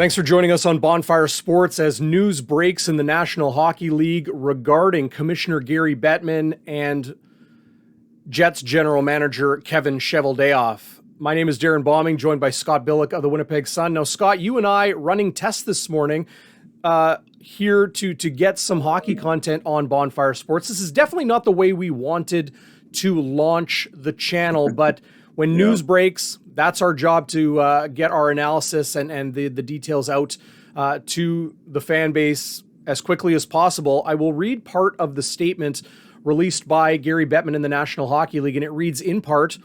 Thanks for joining us on Bonfire Sports as news breaks in the National Hockey League regarding Commissioner Gary Bettman and Jets General Manager Kevin Cheveldayoff. My name is Darrin Bauming, joined by Scott Billeck of the Winnipeg Sun. Now, Scott, you and I running tests this morning here to get some hockey content on Bonfire Sports. This is definitely not the way we wanted to launch the channel, but when news breaks, that's our job to get our analysis and the details out to the fan base as quickly as possible. I will read part of the statement released by Gary Bettman in the National Hockey League, and it reads in part,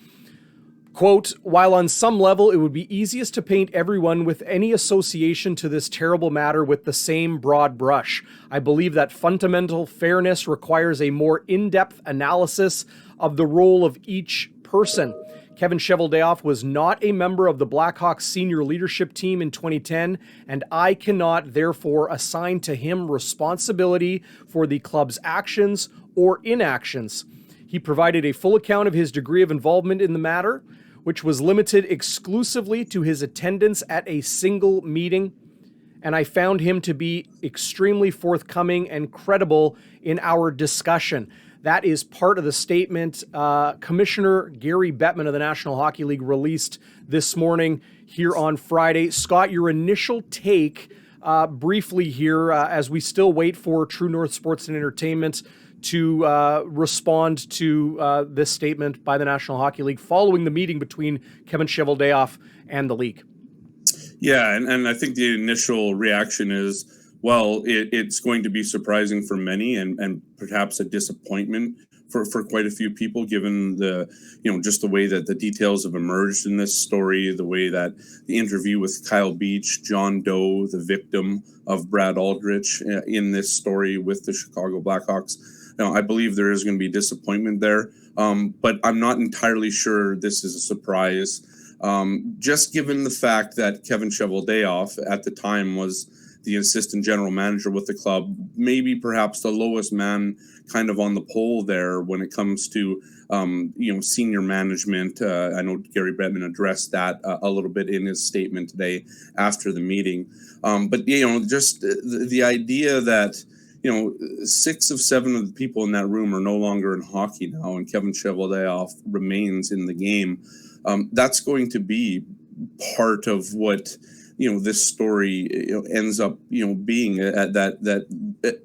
quote, "While on some level it would be easiest to paint everyone with any association to this terrible matter with the same broad brush, I believe that fundamental fairness requires a more in-depth analysis of the role of each person. Kevin Cheveldayoff was not a member of the Blackhawks senior leadership team in 2010, and I cannot therefore assign to him responsibility for the club's actions or inactions. He provided a full account of his degree of involvement in the matter, which was limited exclusively to his attendance at a single meeting, and I found him to be extremely forthcoming and credible in our discussion." That is part of the statement Commissioner Gary Bettman of the National Hockey League released this morning here on Friday. Scott, your initial take briefly here as we still wait for True North Sports and Entertainment to respond to this statement by the National Hockey League following the meeting between Kevin Cheveldayoff and the league. Yeah, and I think the initial reaction is, well, it's going to be surprising for many and perhaps a disappointment for quite a few people, given the, just the way that the details have emerged in this story, the way that the interview with Kyle Beach, John Doe, the victim of Brad Aldrich in this story with the Chicago Blackhawks. Now, I believe there is going to be disappointment there, but I'm not entirely sure this is a surprise. Just given the fact that Kevin Cheveldayoff at the time was the assistant general manager with the club, maybe perhaps the lowest man kind of on the pole there when it comes to, senior management. I know Gary Bettman addressed that a little bit in his statement today after the meeting. But just the idea that, 6 of 7 of the people in that room are no longer in hockey now, and Kevin Cheveldayoff remains in the game. That's going to be part of what this story ends up being at that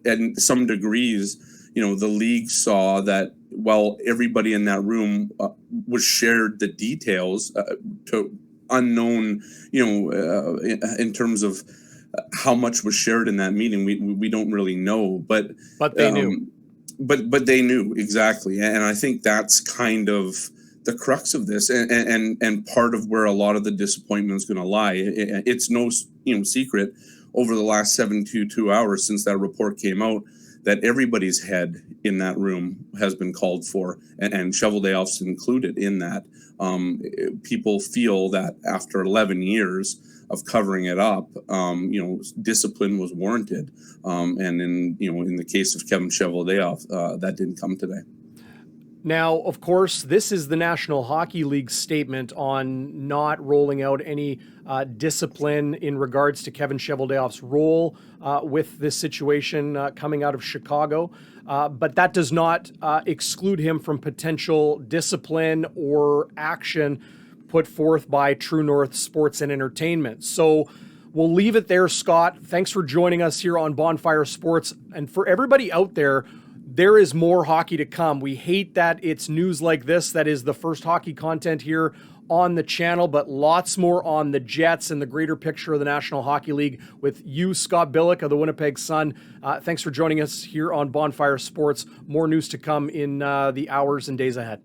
at some degrees. The league saw that while everybody in that room was shared the details to unknown, in terms of how much was shared in that meeting, we don't really know, but they knew. But they knew exactly, and I think that's kind of the crux of this, and part of where a lot of the disappointment is going to lie. It's no secret over the last 72 hours since that report came out that everybody's head in that room has been called for, and Cheveldayoff's included in that. People feel that after 11 years of covering it up, discipline was warranted, and in the case of Kevin Cheveldayoff, that didn't come today. Now, of course, this is the National Hockey League statement on not rolling out any discipline in regards to Kevin Cheveldayoff's role with this situation coming out of Chicago. But that does not exclude him from potential discipline or action put forth by True North Sports and Entertainment. So we'll leave it there, Scott. Thanks for joining us here on Bonfire Sports. And for everybody out there, there is more hockey to come. We hate that it's news like this that is the first hockey content here on the channel, but lots more on the Jets and the greater picture of the National Hockey League with you, Scott Billeck of the Winnipeg Sun. Thanks for joining us here on Bonfire Sports. More news to come in the hours and days ahead.